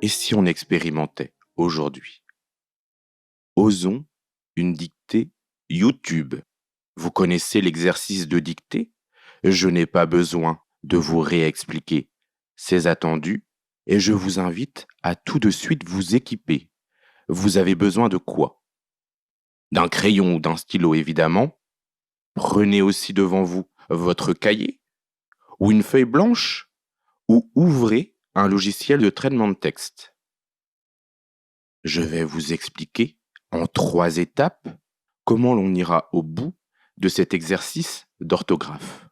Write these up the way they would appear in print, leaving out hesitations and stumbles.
Et si on expérimentait aujourd'hui? Osons une dictée YouTube. Vous connaissez l'exercice de dictée? Je n'ai pas besoin de vous réexpliquer. C'est attendu et je vous invite à tout de suite vous équiper. Vous avez besoin de quoi? D'un crayon ou d'un stylo évidemment. Prenez aussi devant vous votre cahier ou une feuille blanche ou ouvrez un logiciel de traitement de texte. Je vais vous expliquer en 3 étapes comment l'on ira au bout de cet exercice d'orthographe.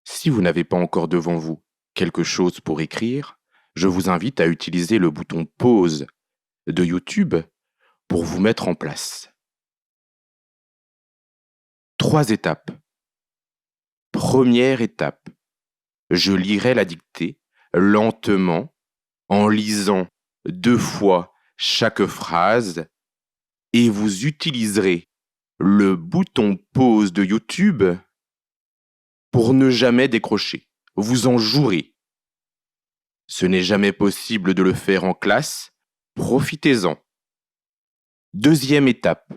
Si vous n'avez pas encore devant vous quelque chose pour écrire, je vous invite à utiliser le bouton pause de YouTube pour vous mettre en place. 3 étapes. Première étape, je lirai la dictée lentement en lisant 2 fois chaque phrase et vous utiliserez le bouton pause de YouTube pour ne jamais décrocher. Vous en jouerez. Ce n'est jamais possible de le faire en classe. Profitez-en. Deuxième étape.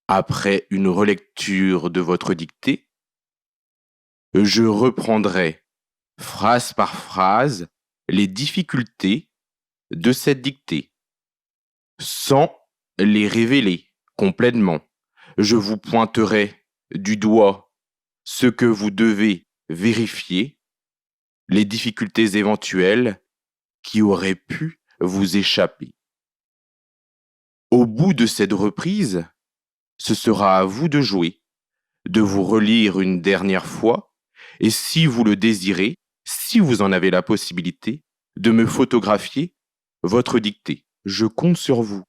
Après une relecture de votre dictée, je reprendrai phrase par phrase les difficultés de cette dictée, sans les révéler complètement. Je vous pointerai du doigt ce que vous devez vérifier, les difficultés éventuelles qui auraient pu vous échapper. Au bout de cette reprise, ce sera à vous de jouer, de vous relire une dernière fois et si vous le désirez, si vous en avez la possibilité, de me photographier votre dictée. Je compte sur vous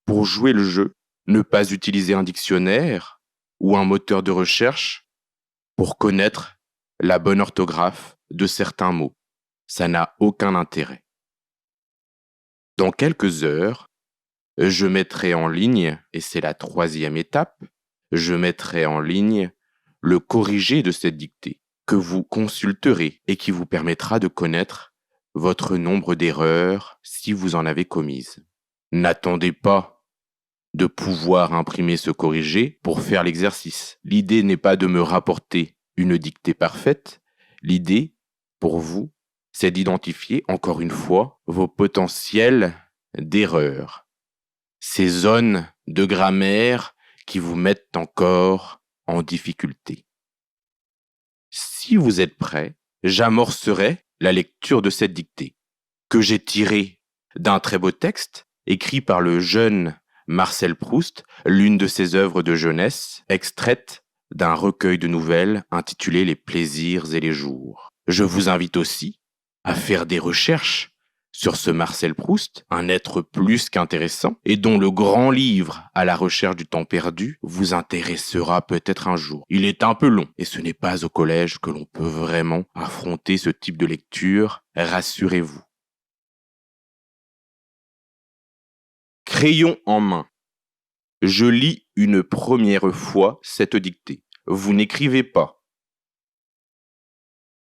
pour jouer le jeu, ne pas utiliser un dictionnaire ou un moteur de recherche pour connaître la bonne orthographe de certains mots. Ça n'a aucun intérêt. Dans quelques heures, je mettrai en ligne, et c'est la 3e étape, je mettrai en ligne le corrigé de cette dictée que vous consulterez et qui vous permettra de connaître votre nombre d'erreurs si vous en avez commises. N'attendez pas de pouvoir imprimer ce corrigé pour faire l'exercice. L'idée n'est pas de me rapporter une dictée parfaite. L'idée, pour vous, c'est d'identifier, encore une fois, vos potentiels d'erreurs. Ces zones de grammaire qui vous mettent encore en difficulté. Si vous êtes prêt, j'amorcerai la lecture de cette dictée, que j'ai tirée d'un très beau texte écrit par le jeune Marcel Proust, l'une de ses œuvres de jeunesse, extraite d'un recueil de nouvelles intitulé Les plaisirs et les jours. Je vous invite aussi à faire des recherches sur ce Marcel Proust, un être plus qu'intéressant, et dont le grand livre à la recherche du temps perdu vous intéressera peut-être un jour. Il est un peu long, et ce n'est pas au collège que l'on peut vraiment affronter ce type de lecture, rassurez-vous. Crayon en main. Je lis une première fois cette dictée. Vous n'écrivez pas.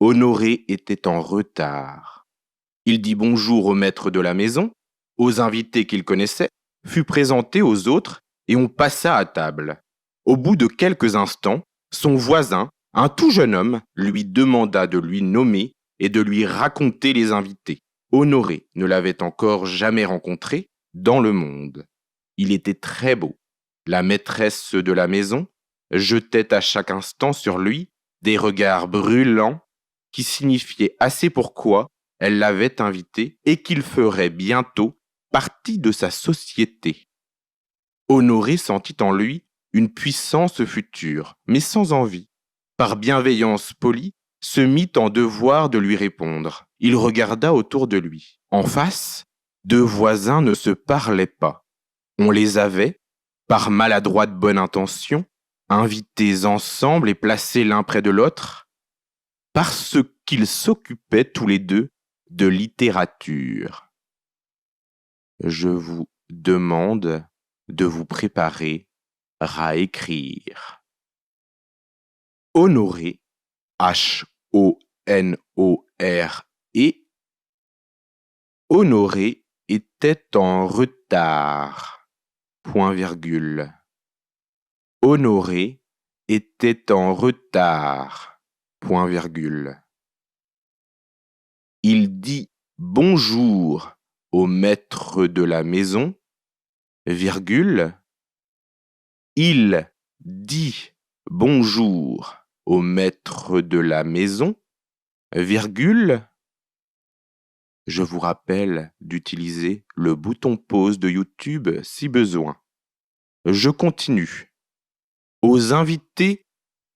Honoré était en retard. Il dit bonjour au maître de la maison, aux invités qu'il connaissait, fut présenté aux autres et on passa à table. Au bout de quelques instants, son voisin, un tout jeune homme, lui demanda de lui nommer et de lui raconter les invités. Honoré ne l'avait encore jamais rencontré dans le monde. Il était très beau. La maîtresse de la maison jetait à chaque instant sur lui des regards brûlants qui signifiaient assez pourquoi elle l'avait invité et qu'il ferait bientôt partie de sa société. Honoré sentit en lui une puissance future, mais sans envie. Par bienveillance polie, se mit en devoir de lui répondre. Il regarda autour de lui. En face, 2 voisins ne se parlaient pas. On les avait, par maladroite bonne intention, invités ensemble et placés l'un près de l'autre, parce qu'ils s'occupaient tous les deux de littérature. Je vous demande de vous préparer à écrire. Honoré, Honoré, Honoré était en retard. Point virgule. Honoré était en retard. Point virgule. Il dit bonjour au maître de la maison, virgule. Il dit bonjour au maître de la maison, virgule. Je vous rappelle d'utiliser le bouton pause de YouTube si besoin. Je continue. Aux invités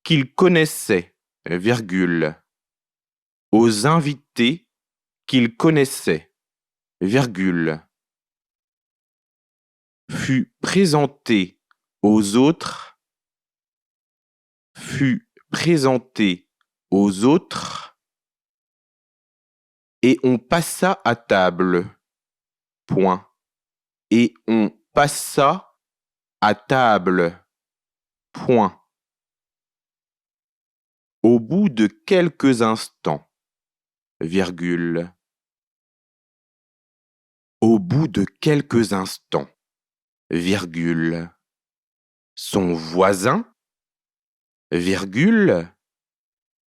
qu'il connaissait, virgule. Aux invités qu'il connaissait, virgule. Fut présenté aux autres, fut présenté aux autres, et on passa à table. Point. Et on passa à table. Point. Au bout de quelques instants, virgule. Au bout de quelques instants, virgule. Son voisin, virgule.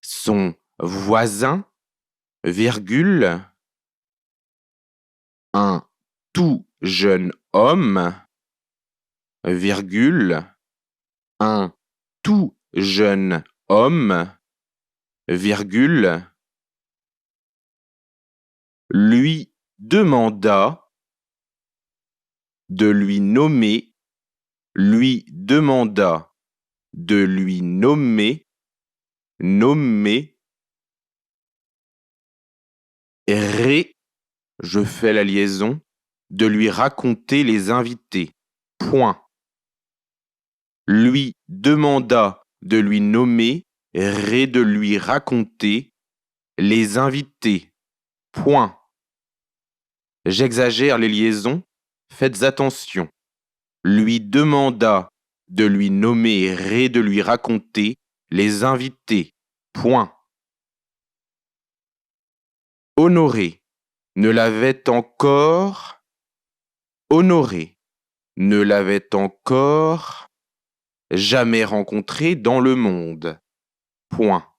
Son voisin, virgule. Un tout jeune homme, virgule. Un tout jeune homme, virgule. Lui demanda de lui nommer, lui demanda de lui nommer, nommer. Ré, je fais la liaison, de lui raconter les invités. Point. Lui demanda de lui nommer, ré de lui raconter les invités. Point. J'exagère les liaisons, faites attention. Lui demanda de lui nommer, ré de lui raconter les invités. Point. Honoré ne l'avait encore, Honoré ne l'avait encore jamais rencontré dans le monde. Point.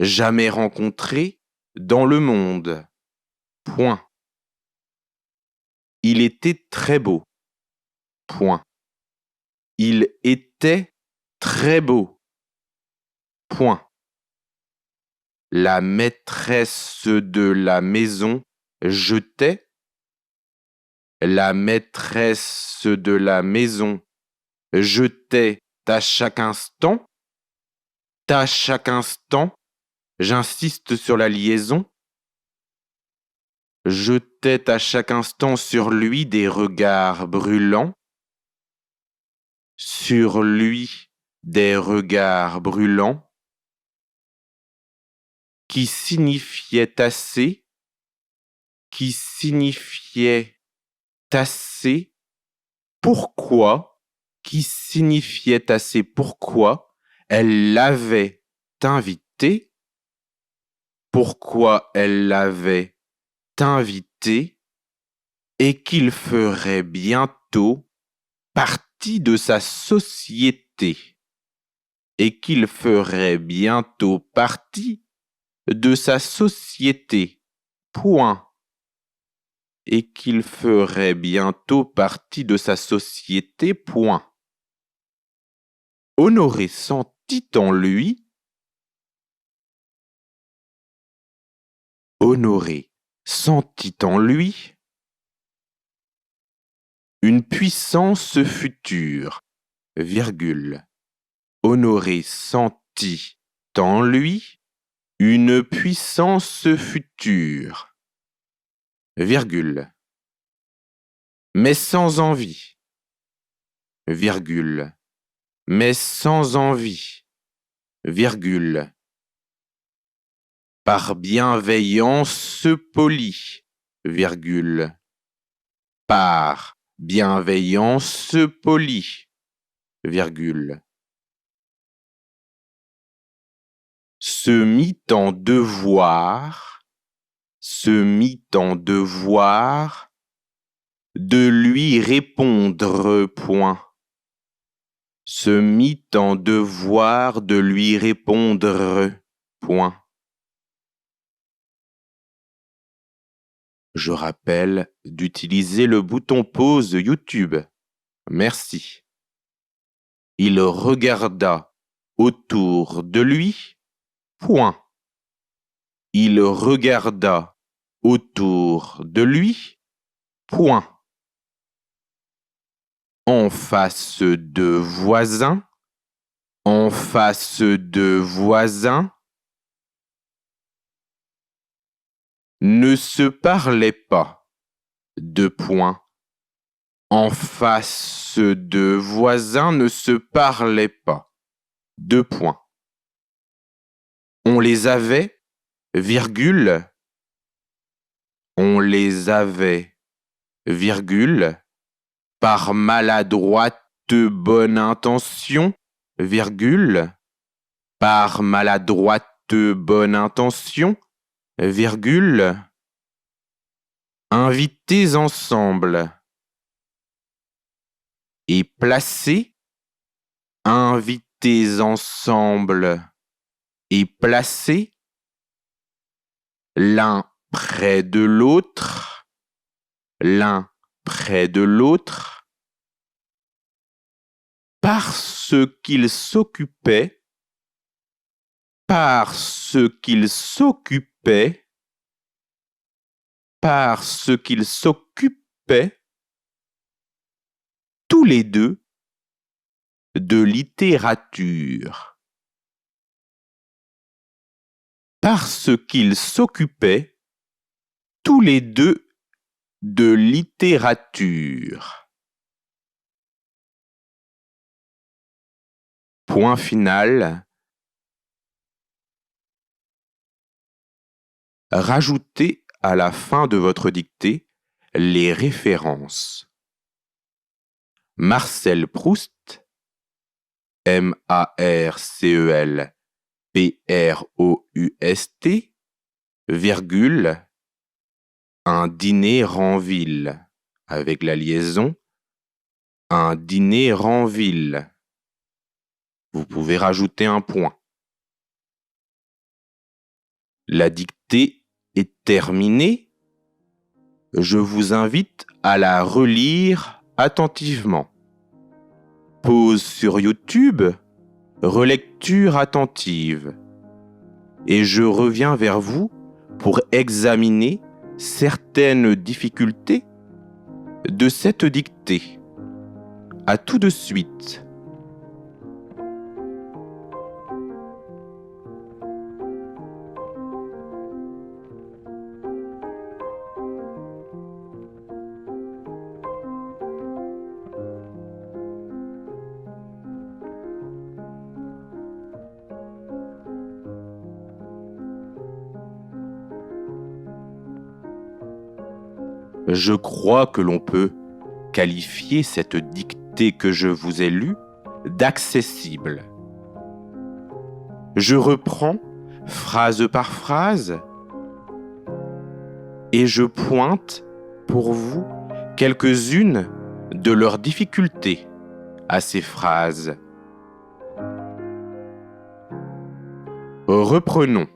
Jamais rencontré dans le monde. Point. Il était très beau. Point. Il était très beau. Point. La maîtresse de la maison jetait. La maîtresse de la maison jetait à chaque instant. À chaque instant, j'insiste sur la liaison. Jetait à chaque instant sur lui des regards brûlants. Sur lui des regards brûlants. Qui signifiait assez, qui signifiait assez, pourquoi, qui signifiait assez, pourquoi elle l'avait invité, pourquoi elle l'avait invité, et qu'il ferait bientôt partie de sa société, et qu'il ferait bientôt partie de sa société. Point. Et qu'il ferait bientôt partie de sa société. Point. Honoré sentit en lui. Honoré sentit en lui une puissance future, virgule. Honoré sentit en lui une puissance future, virgule. Mais sans envie, virgule. Mais sans envie, virgule. Par bienveillance polie, virgule. Par bienveillance polie, virgule. Se mit en devoir, se mit en devoir de lui répondre, point. Se mit en devoir de lui répondre, point. Je rappelle d'utiliser le bouton pause YouTube. Merci. Il regarda autour de lui, point. Il regarda autour de lui, point. En face de voisin, en face de voisin, ne se parlait pas, deux points. En face de voisin ne se parlait pas, deux points. On les avait, virgule, on les avait, virgule, par maladroite bonne intention, virgule, par maladroite bonne intention, virgule, invités ensemble et placés, invités ensemble et placés, l'un près de l'autre, l'un près de l'autre, parce qu'ils s'occupaient, parce qu'ils s'occupaient, parce qu'ils s'occupaient, tous les deux, de littérature. Parce qu'ils s'occupaient, tous les deux, de littérature. Point final. Rajoutez à la fin de votre dictée les références. Marcel Proust, M-A-R-C-E-L-P-R-O-U-S-T, virgule, un dîner rend ville, avec la liaison, un dîner rend ville. Vous pouvez rajouter un point. La dictée est terminée. Je vous invite à la relire attentivement. Pause sur YouTube, relecture attentive. Et je reviens vers vous pour examiner certaines difficultés de cette dictée. À tout de suite. Je crois que l'on peut qualifier cette dictée que je vous ai lue d'accessible. Je reprends phrase par phrase et je pointe pour vous quelques-unes de leurs difficultés à ces phrases. Reprenons.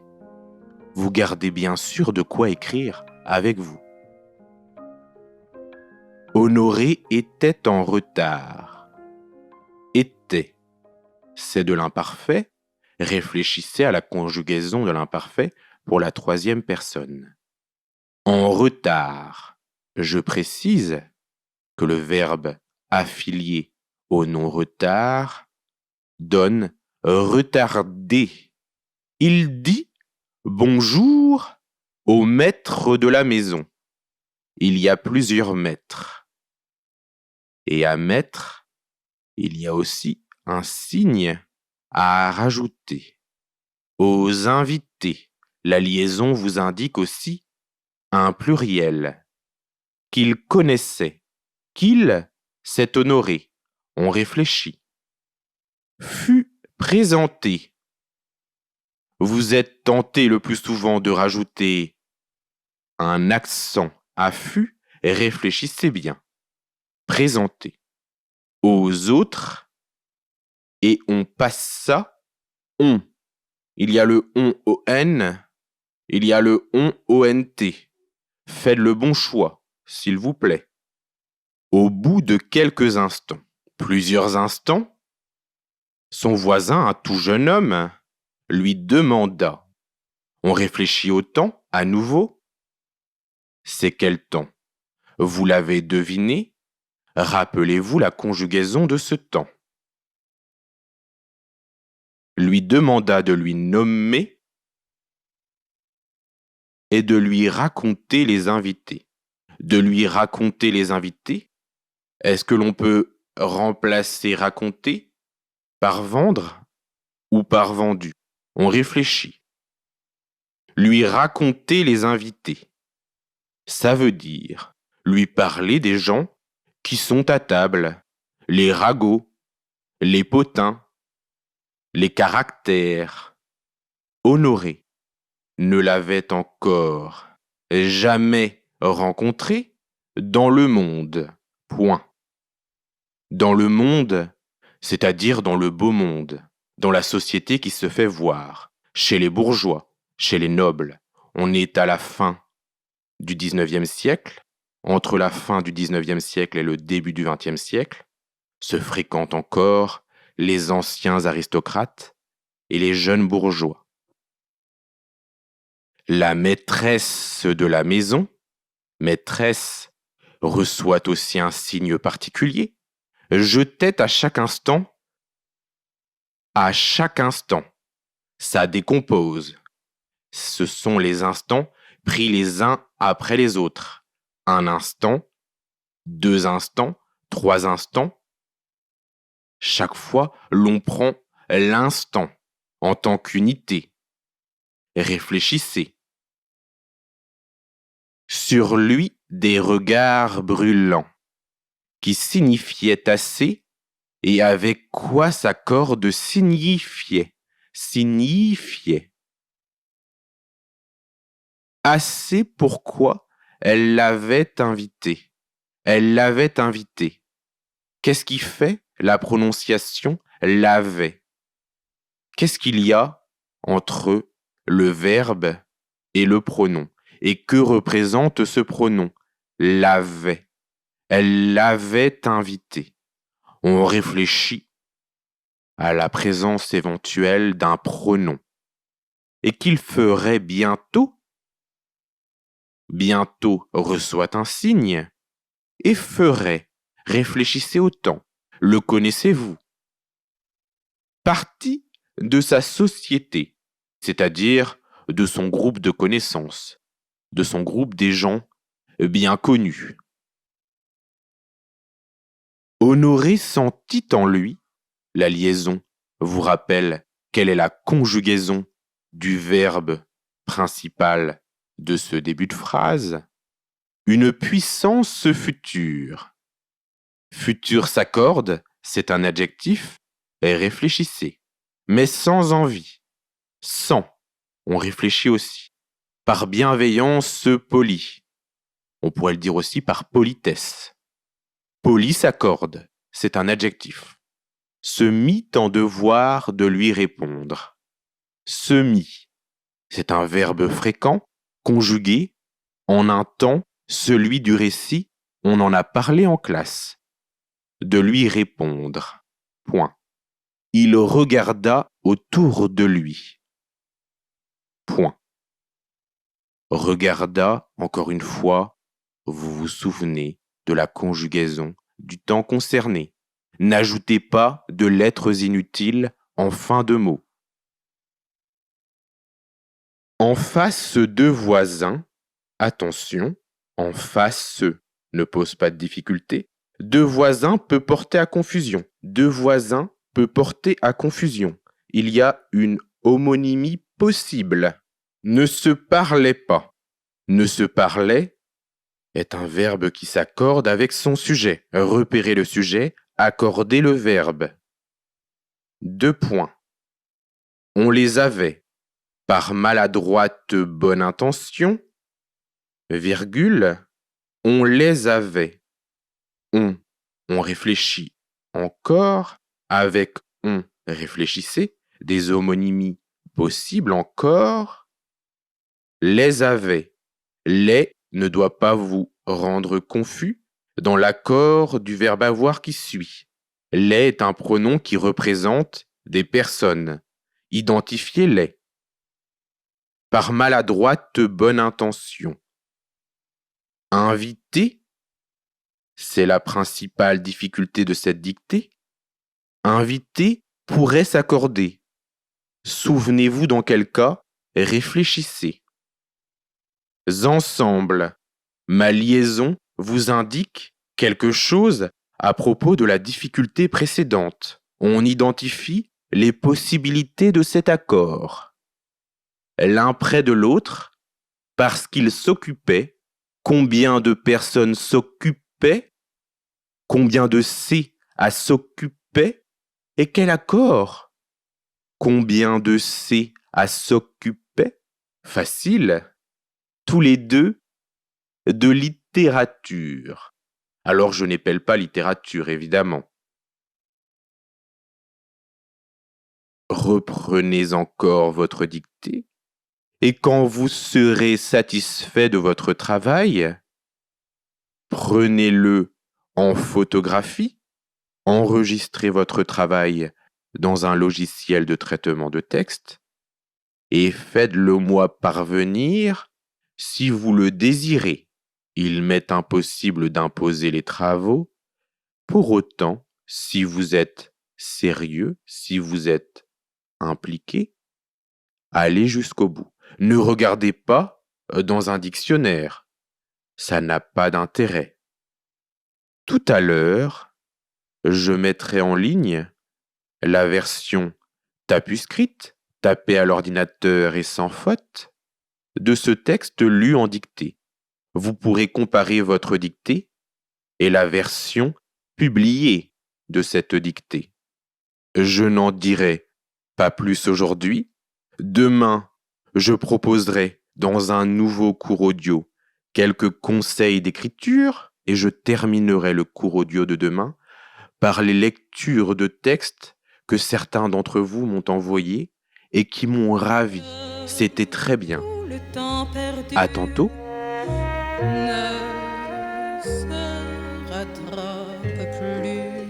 Vous gardez bien sûr de quoi écrire avec vous. Honoré était en retard. Était, c'est de l'imparfait. Réfléchissez à la conjugaison de l'imparfait pour la troisième personne. En retard, je précise que le verbe affilié au nom retard donne retarder. Il dit bonjour au maître de la maison. Il y a plusieurs maîtres. Et à maître, il y a aussi un signe à rajouter. Aux invités, la liaison vous indique aussi un pluriel. Qu'il connaissait, qu'il s'est honoré. On réfléchit. Fut présenté. Vous êtes tenté le plus souvent de rajouter un accent affût, réfléchissez bien. Présenter aux autres et on passe ça, on. Il y a le on, il y a le on, Faites le bon choix, s'il vous plaît. Au bout de quelques instants, plusieurs instants, son voisin, un tout jeune homme, lui demanda. On réfléchit au temps, à nouveau. C'est quel temps? Vous l'avez deviné? Rappelez-vous la conjugaison de ce temps. Lui demanda de lui nommer et de lui raconter les invités. De lui raconter les invités. Est-ce que l'on peut remplacer raconter par vendre ou par vendu? On réfléchit. Lui raconter les invités. Ça veut dire lui parler des gens qui sont à table, les ragots, les potins, les caractères. Honoré ne l'avait encore jamais rencontré dans le monde. Point. Dans le monde, c'est-à-dire dans le beau monde, dans la société qui se fait voir, chez les bourgeois, chez les nobles. On est à la fin du XIXe siècle, entre la fin du XIXe siècle et le début du XXe siècle, se fréquentent encore les anciens aristocrates et les jeunes bourgeois. La maîtresse de la maison, maîtresse, reçoit aussi un signe particulier, jetait à chaque instant, ça décompose. Ce sont les instants pris les uns après les autres. Un instant, 2 instants, 3 instants. Chaque fois, l'on prend l'instant en tant qu'unité. Réfléchissez. Sur lui, des regards brûlants, qui signifiaient assez, et avec quoi sa corde signifiait. Assez pourquoi elle l'avait invité. Elle l'avait invité. Qu'est-ce qui fait la prononciation l'avait? Qu'est-ce qu'il y a entre le verbe et le pronom? Et que représente ce pronom? L'avait. Elle l'avait invité. On réfléchit à la présence éventuelle d'un pronom. Et qu'il ferait bientôt. Bientôt reçoit un signe. Et ferait. Réfléchissez au temps. Le connaissez-vous? Partie de sa société, c'est-à-dire de son groupe de connaissances, de son groupe des gens bien connus. Honoré sentit en lui, la liaison vous rappelle quelle est la conjugaison du verbe principal de ce début de phrase, une puissance future. Futur s'accorde, c'est un adjectif, et réfléchissez, mais sans envie, sans, on réfléchit aussi, par bienveillance polie, on pourrait le dire aussi par politesse. Poli s'accorde, c'est un adjectif. Se mit en devoir de lui répondre. Se mit, c'est un verbe fréquent, conjugué, en un temps, celui du récit, on en a parlé en classe. De lui répondre. Point. Il regarda autour de lui. Point. Regarda, encore une fois, vous vous souvenez de la conjugaison du temps concerné. N'ajoutez pas de lettres inutiles en fin de mot. En face deux voisins, attention, en face ne pose pas de difficulté. Deux voisins peut porter à confusion. Deux voisins peut porter à confusion. Il y a une homonymie possible. Ne se parlait pas. Ne se parlait est un verbe qui s'accorde avec son sujet. Repérer le sujet, accorder le verbe. 2 points. On les avait, par maladroite bonne intention, virgule, on les avait. On réfléchit encore, avec on réfléchissez, des homonymies possibles encore. Les avait. Les ne doit pas vous rendre confus dans l'accord du verbe avoir qui suit. Les est un pronom qui représente des personnes. Identifiez-les. Par maladroite bonne intention. Inviter, c'est la principale difficulté de cette dictée. Inviter pourrait s'accorder. Souvenez-vous dans quel cas, réfléchissez. Ensemble, ma liaison vous indique quelque chose à propos de la difficulté précédente. On identifie les possibilités de cet accord. L'un près de l'autre, parce qu'ils s'occupaient. Combien de personnes s'occupaient? Combien de C à s'occuper? Et quel accord? Combien de C à s'occuper? Facile. Tous les deux de littérature. Alors je n'épelle pas littérature, évidemment. Reprenez encore votre dictée, et quand vous serez satisfait de votre travail, prenez-le en photographie, enregistrez votre travail dans un logiciel de traitement de texte, et faites-le moi parvenir si vous le désirez. Il m'est impossible d'imposer les travaux. Pour autant, si vous êtes sérieux, si vous êtes impliqué, allez jusqu'au bout. Ne regardez pas dans un dictionnaire. Ça n'a pas d'intérêt. Tout à l'heure, je mettrai en ligne la version tapuscrite, tapée à l'ordinateur et sans faute, de ce texte lu en dictée. Vous pourrez comparer votre dictée et la version publiée de cette dictée. Je n'en dirai pas plus aujourd'hui. Demain, je proposerai dans un nouveau cours audio quelques conseils d'écriture et je terminerai le cours audio de demain par les lectures de textes que certains d'entre vous m'ont envoyés et qui m'ont ravi. C'était très bien. À tantôt. Ne se rattrape plus.